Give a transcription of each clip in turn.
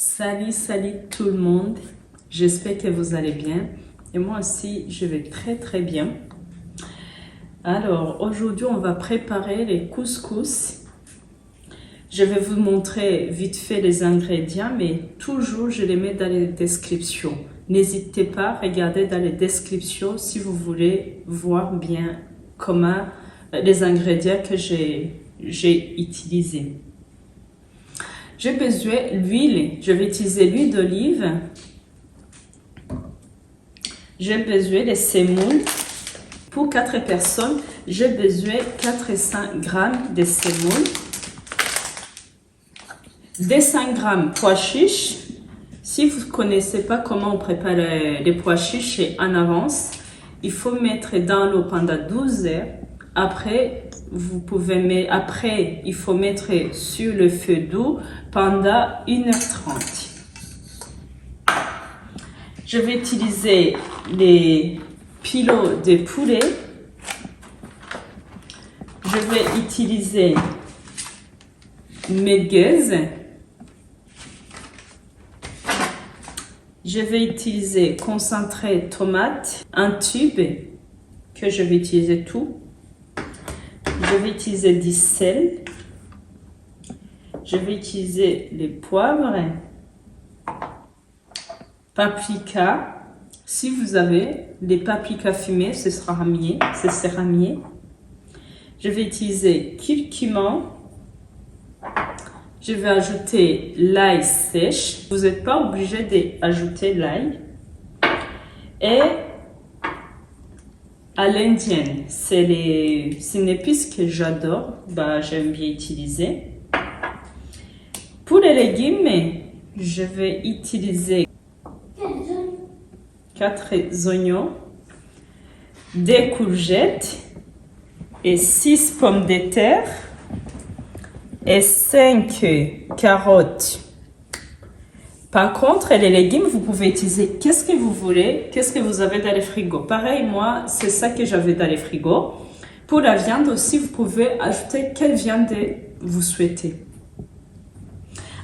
Salut tout le monde, j'espère que vous allez bien et moi aussi je vais très bien. Alors aujourd'hui on va préparer les couscous. Je vais vous montrer vite fait les ingrédients, mais toujours je les mets dans les descriptions. N'hésitez pas à regarder dans les descriptions si vous voulez voir bien comment les ingrédients que j'ai utilisés. J'ai besoin d'huile, je vais utiliser l'huile d'olive. J'ai besoin de semoule. Pour 4 personnes, j'ai besoin de 400 g de semoule. 200 g pois chiches. Si vous ne connaissez pas comment on prépare les pois chiches en avance, il faut mettre dans l'eau pendant 12 heures. Après, il faut mettre sur le feu doux pendant 1h30. Je vais utiliser les pilots de poulet. Je vais utiliser merguez. Je vais utiliser concentré tomate, un tube que je vais utiliser tout. Je vais utiliser du sel. Je vais utiliser les poivres, paprika. Si vous avez les paprikas fumés, ce sera mieux. Je vais utiliser curcuma. Je vais ajouter l'ail sèche. Vous n'êtes pas obligé d'ajouter l'ail. Et à l'indienne, c'est une épice que j'adore. J'aime bien utiliser. Pour les légumes, je vais utiliser 4 oignons, 2 courgettes et 6 pommes de terre et 5 carottes. Par contre, les légumes, vous pouvez utiliser qu'est-ce que vous voulez, qu'est-ce que vous avez dans le frigo. Pareil, moi, c'est ça que j'avais dans le frigo. Pour la viande aussi, vous pouvez ajouter quelle viande vous souhaitez.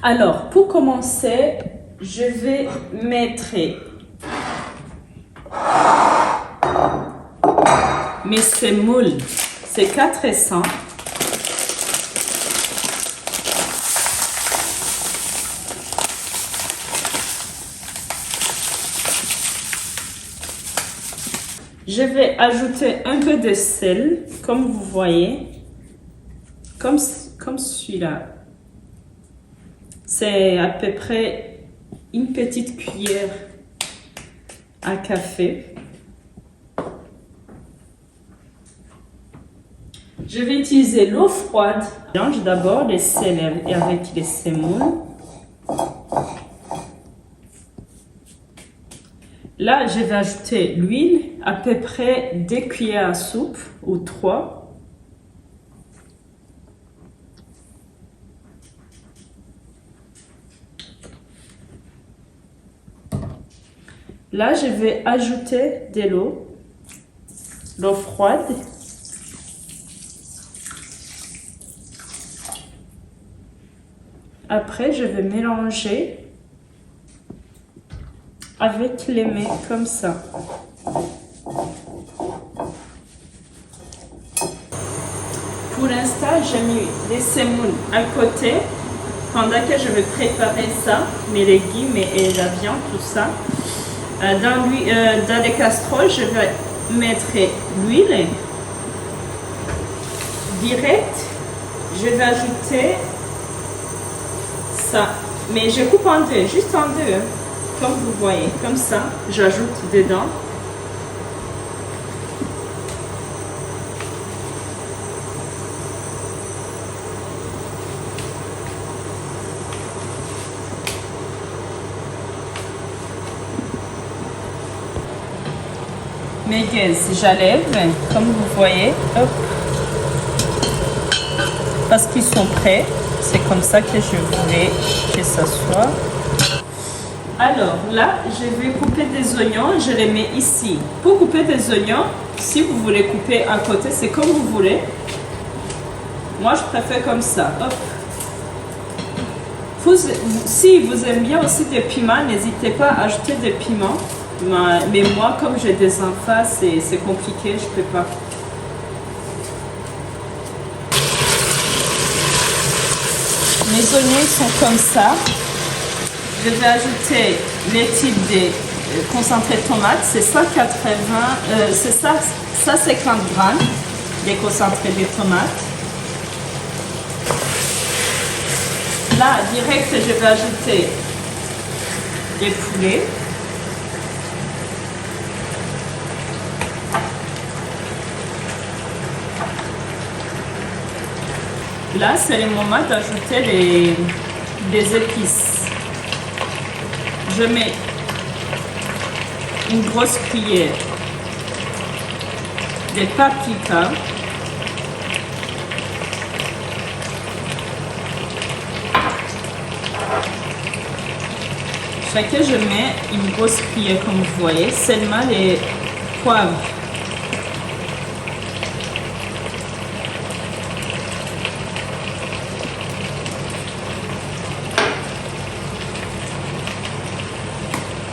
Alors, pour commencer, je vais mettre mes semoules. C'est 400. Je vais ajouter un peu de sel, comme vous voyez, comme celui-là. C'est à peu près une petite cuillère à café. Je vais utiliser l'eau froide. Je mélange d'abord le sel avec les semoules. Là, je vais ajouter l'huile, à peu près 2 cuillères à soupe ou 3. Là, je vais ajouter de l'eau froide. Après, je vais mélanger avec les mains comme ça. Pour l'instant, j'ai mis les semoules à côté pendant que je vais préparer ça, mes légumes et la viande, tout ça. Dans les casseroles, je vais mettre l'huile direct. Je vais ajouter ça, mais je coupe en deux, juste en deux. Comme vous voyez, comme ça, j'ajoute dedans. Merguez, j'enlève, comme vous voyez, hop, parce qu'ils sont prêts. C'est comme ça que je voulais que ça soit. Alors là, je vais couper des oignons, je les mets ici. Pour couper des oignons, si vous voulez couper à côté, c'est comme vous voulez. Moi, je préfère comme ça. Hop. Si vous aimez bien aussi des piments, n'hésitez pas à ajouter des piments. Mais moi, comme j'ai des enfants, c'est compliqué, je peux pas. Mes oignons sont comme ça. Je vais ajouter les types de concentré de tomates. C'est 180, c'est ça 50 grammes de concentré de tomates. Là, direct, je vais ajouter des poulets. Là, c'est le moment d'ajouter des épices. Je mets une grosse cuillère de paprika. Chacun, je mets une grosse cuillère comme vous voyez, seulement les poivres.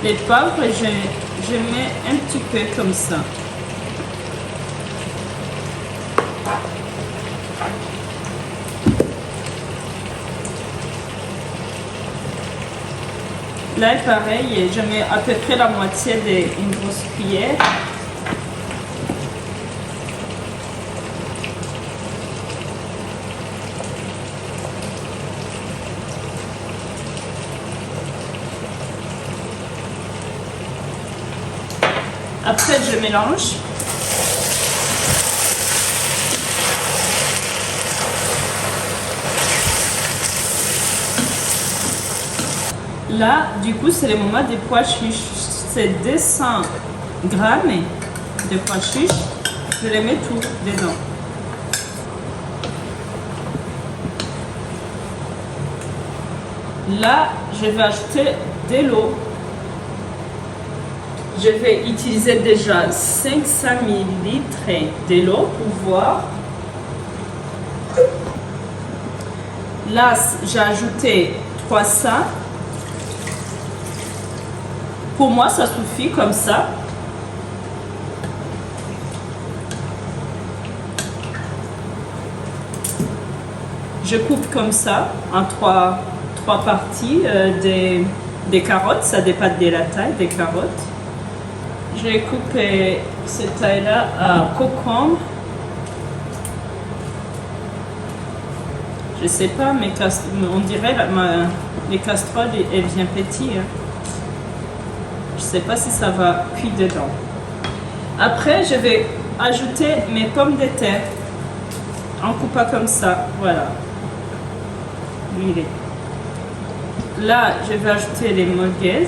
Les poivres, je mets un petit peu comme ça. Là, pareil, je mets à peu près la moitié d'une grosse cuillère. Après, je mélange. Là, du coup, c'est le moment des pois chiches. C'est 200 grammes de pois chiches. Je les mets tout dedans. Là, je vais ajouter de l'eau. Je vais utiliser déjà 500 ml de l'eau pour voir. Là, j'ai ajouté 300. Pour moi, ça suffit comme ça. Je coupe comme ça en trois parties des carottes. Ça dépend de la taille des carottes. Je vais couper cette taille-là à concombre. Je sais pas, mais on dirait les casseroles, elles viennent petites. Hein. Je sais pas si ça va cuire dedans. Après, je vais ajouter mes pommes de terre en coupant comme ça. Voilà. Là, je vais ajouter les merguez.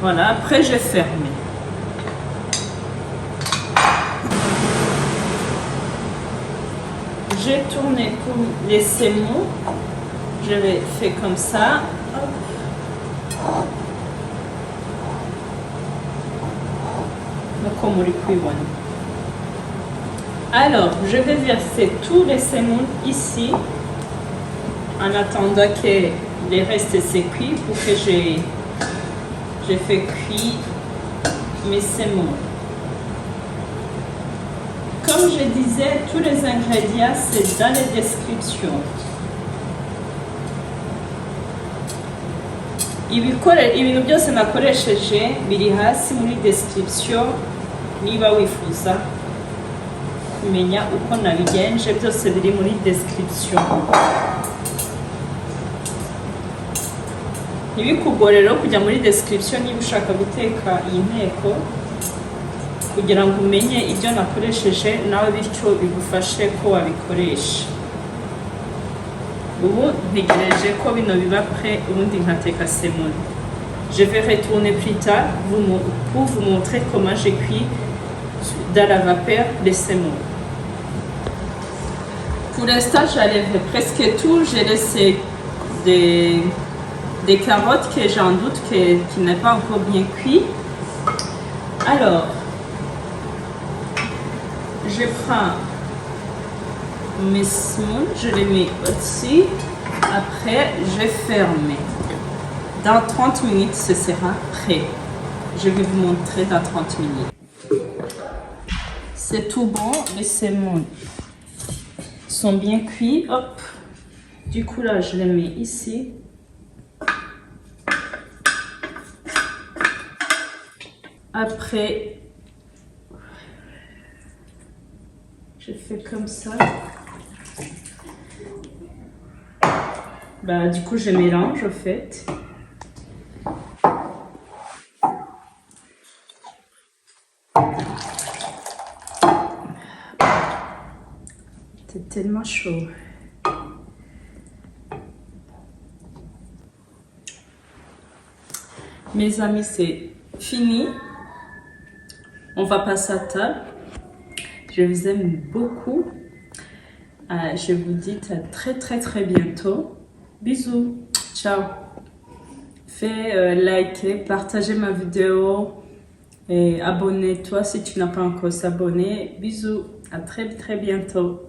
Voilà, après je ferme. J'ai tourné pour les semoule. Je vais faire comme ça. Alors, je vais verser tous les semoule ici en attendant que les restes se cuisent pour que j'ai fait cuire mes semoule. Comme je disais, tous les ingrédients, c'est dans les descriptions. Ibintu byose nakoresheje biri hasi muri description. Niba wifuza kumenya uko nabigenje, byose biri muri description. Ntibikugore rero kujya muri description niba ushaka guteka iyi nteko kugira ngo umenye ibyo nakoresheje nawe bityo bigufashe ko wabikoresha. Ubu ntegereje ko bino biba prêt ubundi nkateka semoule. Je vais retourner plus tard pour vous montrer comment j'ai cuit dans la vapeur les semoule. Pour l'instant, j'enlève presque tout. J'ai laissé des carottes que j'en doute qui n'est pas encore bien cuit. Alors, je prends mes semoule, je les mets au-dessus. Après, je ferme. Dans 30 minutes, ce sera prêt. Je vais vous montrer dans 30 minutes. C'est tout bon, les semoule sont bien cuits. Hop. Du coup, là, je les mets ici. Après, je fais comme ça. Bah, du coup, je mélange, au fait. C'est tellement chaud. Mes amis, c'est fini. On va passer à table. Je vous aime beaucoup. Je vous dis à très bientôt. Bisous. Ciao. Fais liker, partager ma vidéo et abonne-toi si tu n'as pas encore s'abonné. Bisous. À très bientôt.